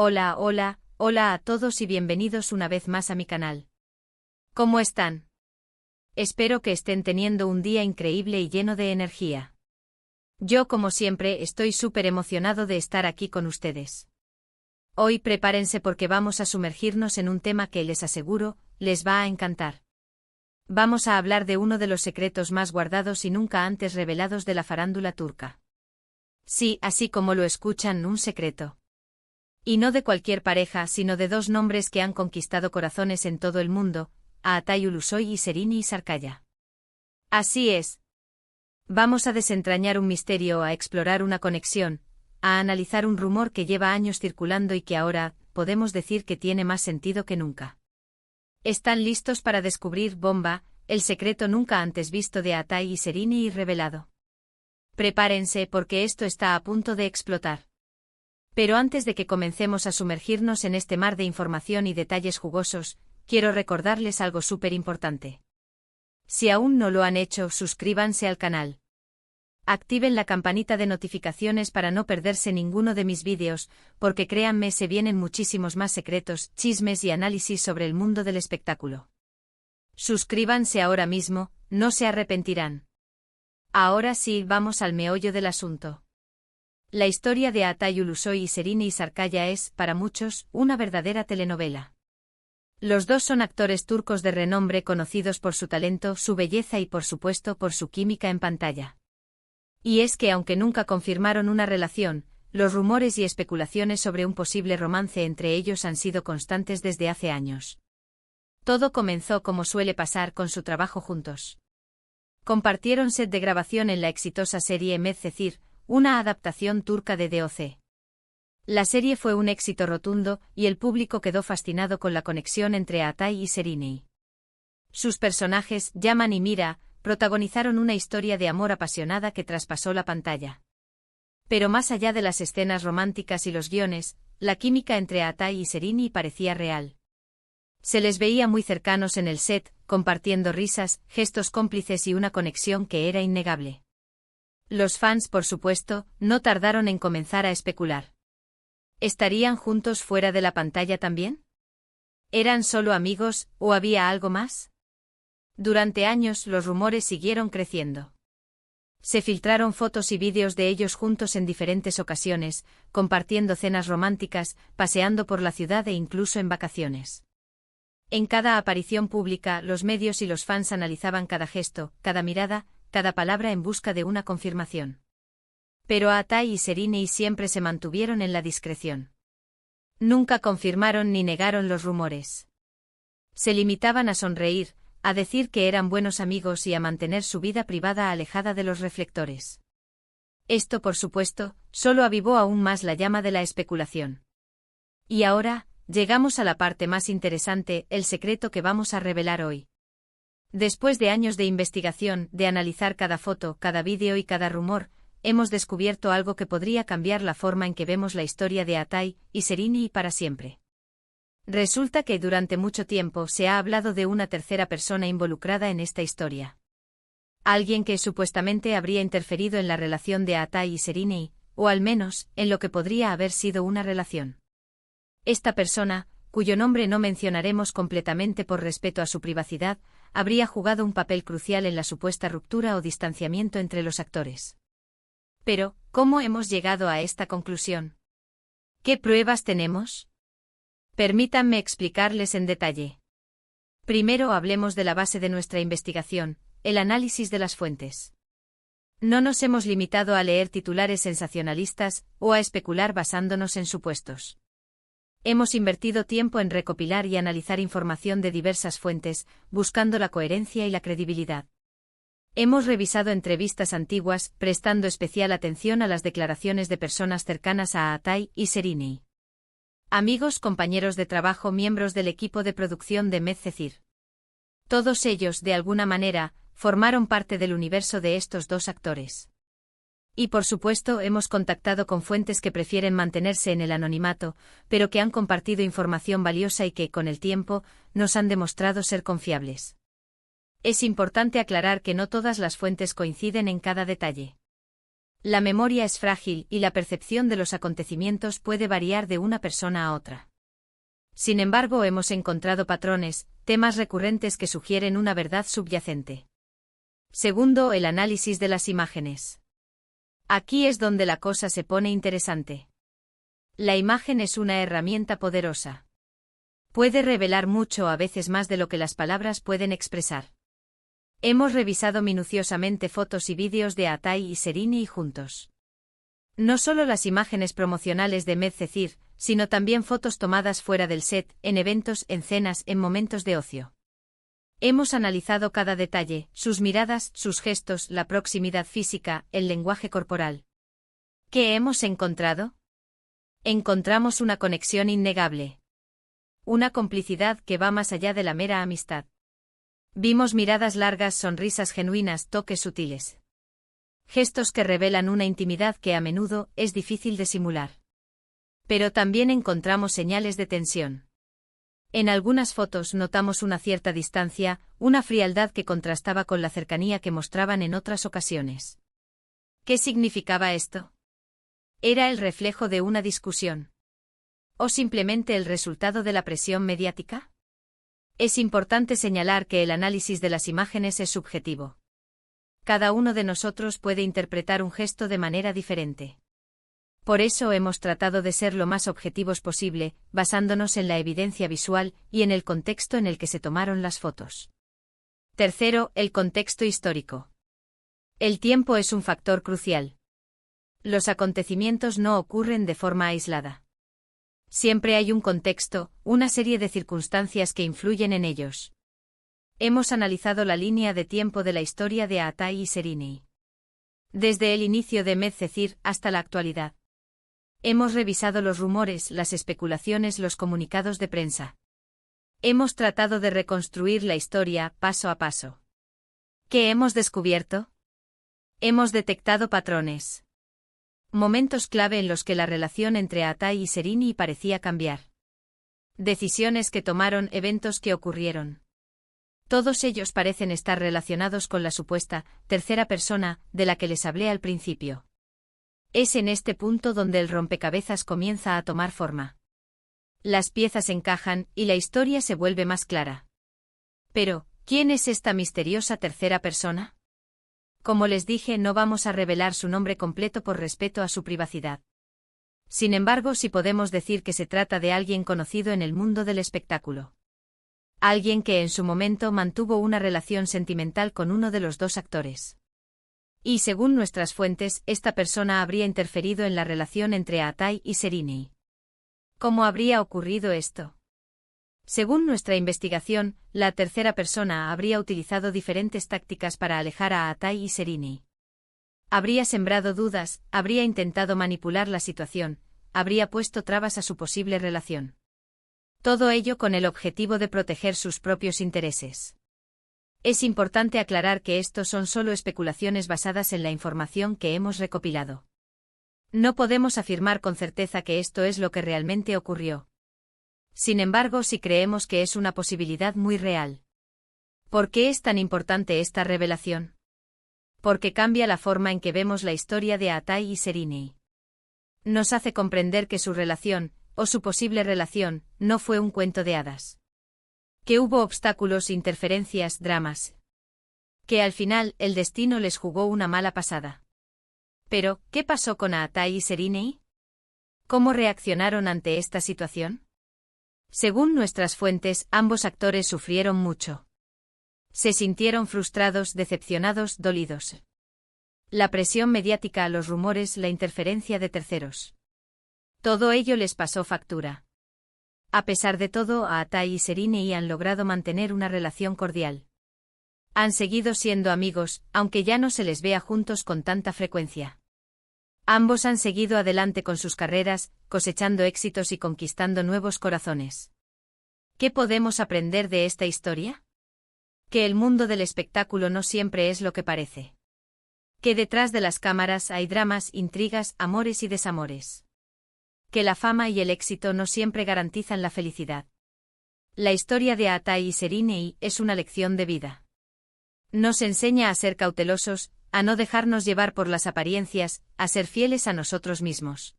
Hola, hola, hola a todos y bienvenidos una vez más a mi canal. ¿Cómo están? Espero que estén teniendo un día increíble y lleno de energía. Yo, como siempre, estoy súper emocionado de estar aquí con ustedes. Hoy prepárense porque vamos a sumergirnos en un tema que les aseguro, les va a encantar. Vamos a hablar de uno de los secretos más guardados y nunca antes revelados de la farándula turca. Sí, así como lo escuchan, un secreto. Y no de cualquier pareja, sino de dos nombres que han conquistado corazones en todo el mundo, Atay Ulusoy y Serini Sarkaya. Así es. Vamos a desentrañar un misterio, a explorar una conexión, a analizar un rumor que lleva años circulando y que ahora, podemos decir que tiene más sentido que nunca. ¿Están listos para descubrir Bomba, el secreto nunca antes visto de Atay y Serini y revelado? Prepárense porque esto está a punto de explotar. Pero antes de que comencemos a sumergirnos en este mar de información y detalles jugosos, quiero recordarles algo súper importante. Si aún no lo han hecho, suscríbanse al canal. Activen la campanita de notificaciones para no perderse ninguno de mis vídeos, porque créanme, se vienen muchísimos más secretos, chismes y análisis sobre el mundo del espectáculo. Suscríbanse ahora mismo, no se arrepentirán. Ahora sí, vamos al meollo del asunto. La historia de Atay Ulusoy y Serini Sarkaya es, para muchos, una verdadera telenovela. Los dos son actores turcos de renombre conocidos por su talento, su belleza y por supuesto por su química en pantalla. Y es que aunque nunca confirmaron una relación, los rumores y especulaciones sobre un posible romance entre ellos han sido constantes desde hace años. Todo comenzó como suele pasar con su trabajo juntos. Compartieron set de grabación en la exitosa serie Medcezir, una adaptación turca de DOC. La serie fue un éxito rotundo y el público quedó fascinado con la conexión entre Atay y Serini. Sus personajes, Yaman y Mira, protagonizaron una historia de amor apasionada que traspasó la pantalla. Pero más allá de las escenas románticas y los guiones, la química entre Atay y Serini parecía real. Se les veía muy cercanos en el set, compartiendo risas, gestos cómplices y una conexión que era innegable. Los fans, por supuesto, no tardaron en comenzar a especular. ¿Estarían juntos fuera de la pantalla también? ¿Eran solo amigos, o había algo más? Durante años los rumores siguieron creciendo. Se filtraron fotos y vídeos de ellos juntos en diferentes ocasiones, compartiendo cenas románticas, paseando por la ciudad e incluso en vacaciones. En cada aparición pública, los medios y los fans analizaban cada gesto, cada mirada, cada palabra en busca de una confirmación. Pero Atay y Serini siempre se mantuvieron en la discreción. Nunca confirmaron ni negaron los rumores. Se limitaban a sonreír, a decir que eran buenos amigos y a mantener su vida privada alejada de los reflectores. Esto, por supuesto, solo avivó aún más la llama de la especulación. Y ahora, llegamos a la parte más interesante, el secreto que vamos a revelar hoy. Después de años de investigación, de analizar cada foto, cada vídeo y cada rumor, hemos descubierto algo que podría cambiar la forma en que vemos la historia de Atay y Serini y para siempre. Resulta que durante mucho tiempo se ha hablado de una tercera persona involucrada en esta historia. Alguien que supuestamente habría interferido en la relación de Atay y Serini, o al menos, en lo que podría haber sido una relación. Esta persona, cuyo nombre no mencionaremos completamente por respeto a su privacidad, habría jugado un papel crucial en la supuesta ruptura o distanciamiento entre los actores. Pero, ¿cómo hemos llegado a esta conclusión? ¿Qué pruebas tenemos? Permítanme explicarles en detalle. Primero hablemos de la base de nuestra investigación, el análisis de las fuentes. No nos hemos limitado a leer titulares sensacionalistas o a especular basándonos en supuestos. Hemos invertido tiempo en recopilar y analizar información de diversas fuentes, buscando la coherencia y la credibilidad. Hemos revisado entrevistas antiguas, prestando especial atención a las declaraciones de personas cercanas a Atay y Serini. Amigos, compañeros de trabajo, miembros del equipo de producción de Medcezir. Todos ellos, de alguna manera, formaron parte del universo de estos dos actores. Y por supuesto hemos contactado con fuentes que prefieren mantenerse en el anonimato, pero que han compartido información valiosa y que, con el tiempo, nos han demostrado ser confiables. Es importante aclarar que no todas las fuentes coinciden en cada detalle. La memoria es frágil y la percepción de los acontecimientos puede variar de una persona a otra. Sin embargo, hemos encontrado patrones, temas recurrentes que sugieren una verdad subyacente. Segundo, el análisis de las imágenes. Aquí es donde la cosa se pone interesante. La imagen es una herramienta poderosa. Puede revelar mucho, a veces más de lo que las palabras pueden expresar. Hemos revisado minuciosamente fotos y vídeos de Atai y Serini juntos. No solo las imágenes promocionales de Medcezir, sino también fotos tomadas fuera del set, en eventos, en cenas, en momentos de ocio. Hemos analizado cada detalle, sus miradas, sus gestos, la proximidad física, el lenguaje corporal. ¿Qué hemos encontrado? Encontramos una conexión innegable. Una complicidad que va más allá de la mera amistad. Vimos miradas largas, sonrisas genuinas, toques sutiles. Gestos que revelan una intimidad que a menudo es difícil de simular. Pero también encontramos señales de tensión. En algunas fotos notamos una cierta distancia, una frialdad que contrastaba con la cercanía que mostraban en otras ocasiones. ¿Qué significaba esto? ¿Era el reflejo de una discusión? ¿O simplemente el resultado de la presión mediática? Es importante señalar que el análisis de las imágenes es subjetivo. Cada uno de nosotros puede interpretar un gesto de manera diferente. Por eso hemos tratado de ser lo más objetivos posible, basándonos en la evidencia visual y en el contexto en el que se tomaron las fotos. Tercero, el contexto histórico. El tiempo es un factor crucial. Los acontecimientos no ocurren de forma aislada. Siempre hay un contexto, una serie de circunstancias que influyen en ellos. Hemos analizado la línea de tiempo de la historia de Atai y Serini. Desde el inicio de Medcezir hasta la actualidad. Hemos revisado los rumores, las especulaciones, los comunicados de prensa. Hemos tratado de reconstruir la historia paso a paso. ¿Qué hemos descubierto? Hemos detectado patrones. Momentos clave en los que la relación entre Atai y Serini parecía cambiar. Decisiones que tomaron, eventos que ocurrieron. Todos ellos parecen estar relacionados con la supuesta tercera persona de la que les hablé al principio. Es en este punto donde el rompecabezas comienza a tomar forma. Las piezas encajan y la historia se vuelve más clara. Pero, ¿quién es esta misteriosa tercera persona? Como les dije, no vamos a revelar su nombre completo por respeto a su privacidad. Sin embargo, sí podemos decir que se trata de alguien conocido en el mundo del espectáculo. Alguien que en su momento mantuvo una relación sentimental con uno de los dos actores. Y según nuestras fuentes, esta persona habría interferido en la relación entre Atai y Serini. ¿Cómo habría ocurrido esto? Según nuestra investigación, la tercera persona habría utilizado diferentes tácticas para alejar a Atai y Serini. Habría sembrado dudas, habría intentado manipular la situación, habría puesto trabas a su posible relación. Todo ello con el objetivo de proteger sus propios intereses. Es importante aclarar que estos son solo especulaciones basadas en la información que hemos recopilado. No podemos afirmar con certeza que esto es lo que realmente ocurrió. Sin embargo, sí creemos que es una posibilidad muy real. ¿Por qué es tan importante esta revelación? Porque cambia la forma en que vemos la historia de Atai y Serini. Nos hace comprender que su relación, o su posible relación, no fue un cuento de hadas. Que hubo obstáculos, interferencias, dramas. Que al final, el destino les jugó una mala pasada. Pero, ¿qué pasó con Atai y Serini? ¿Cómo reaccionaron ante esta situación? Según nuestras fuentes, ambos actores sufrieron mucho. Se sintieron frustrados, decepcionados, dolidos. La presión mediática, los rumores, la interferencia de terceros. Todo ello les pasó factura. A pesar de todo, Atai y Serini han logrado mantener una relación cordial. Han seguido siendo amigos, aunque ya no se les vea juntos con tanta frecuencia. Ambos han seguido adelante con sus carreras, cosechando éxitos y conquistando nuevos corazones. ¿Qué podemos aprender de esta historia? Que el mundo del espectáculo no siempre es lo que parece. Que detrás de las cámaras hay dramas, intrigas, amores y desamores. Que la fama y el éxito no siempre garantizan la felicidad. La historia de Atai y Serini es una lección de vida. Nos enseña a ser cautelosos, a no dejarnos llevar por las apariencias, a ser fieles a nosotros mismos.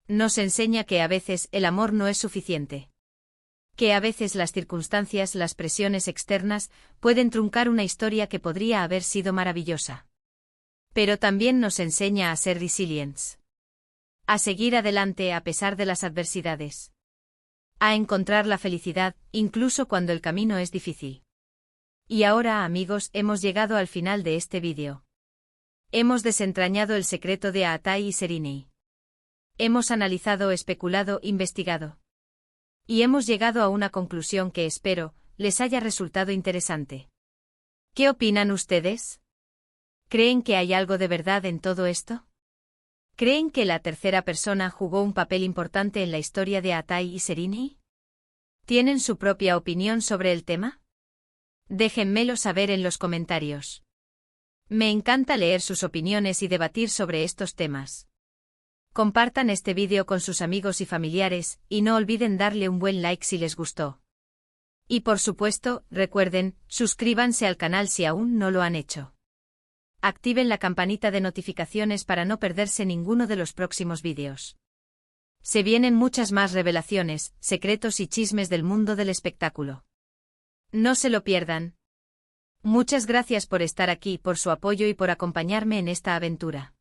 Nos enseña que a veces el amor no es suficiente. Que a veces las circunstancias, las presiones externas, pueden truncar una historia que podría haber sido maravillosa. Pero también nos enseña a ser resilientes. A seguir adelante a pesar de las adversidades. A encontrar la felicidad, incluso cuando el camino es difícil. Y ahora, amigos, hemos llegado al final de este vídeo. Hemos desentrañado el secreto de Aatai y Serinei. Hemos analizado, especulado, investigado. Y hemos llegado a una conclusión que espero les haya resultado interesante. ¿Qué opinan ustedes? ¿Creen que hay algo de verdad en todo esto? ¿Creen que la tercera persona jugó un papel importante en la historia de Aatai y Serinei? ¿Tienen su propia opinión sobre el tema? Déjenmelo saber en los comentarios. Me encanta leer sus opiniones y debatir sobre estos temas. Compartan este vídeo con sus amigos y familiares, y no olviden darle un buen like si les gustó. Y por supuesto, recuerden, suscríbanse al canal si aún no lo han hecho. Activen la campanita de notificaciones para no perderse ninguno de los próximos vídeos. Se vienen muchas más revelaciones, secretos y chismes del mundo del espectáculo. No se lo pierdan. Muchas gracias por estar aquí, por su apoyo y por acompañarme en esta aventura.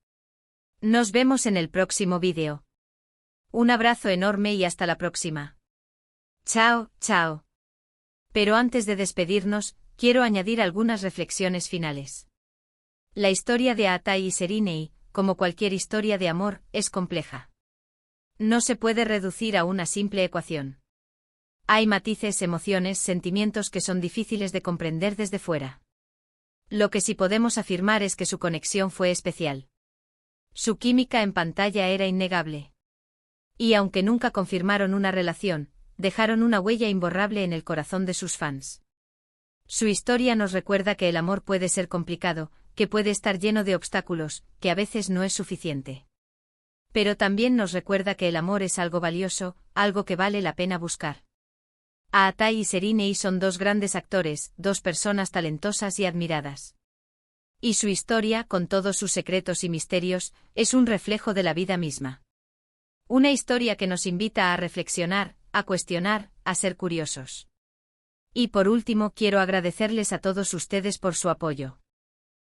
Nos vemos en el próximo vídeo. Un abrazo enorme y hasta la próxima. Chao, chao. Pero antes de despedirnos, quiero añadir algunas reflexiones finales. La historia de Aatai y Serinei, como cualquier historia de amor, es compleja. No se puede reducir a una simple ecuación. Hay matices, emociones, sentimientos que son difíciles de comprender desde fuera. Lo que sí podemos afirmar es que su conexión fue especial. Su química en pantalla era innegable. Y aunque nunca confirmaron una relación, dejaron una huella imborrable en el corazón de sus fans. Su historia nos recuerda que el amor puede ser complicado, que puede estar lleno de obstáculos, que a veces no es suficiente. Pero también nos recuerda que el amor es algo valioso, algo que vale la pena buscar. Aatai y Serinei son dos grandes actores, dos personas talentosas y admiradas. Y su historia, con todos sus secretos y misterios, es un reflejo de la vida misma. Una historia que nos invita a reflexionar, a cuestionar, a ser curiosos. Y por último, quiero agradecerles a todos ustedes por su apoyo.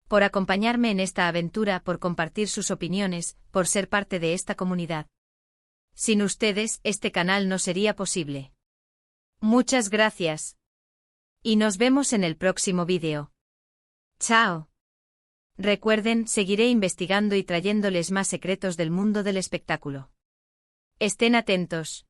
Por acompañarme en esta aventura, por compartir sus opiniones, por ser parte de esta comunidad. Sin ustedes, este canal no sería posible. Muchas gracias. Y nos vemos en el próximo vídeo. Chao. Recuerden, seguiré investigando y trayéndoles más secretos del mundo del espectáculo. Estén atentos.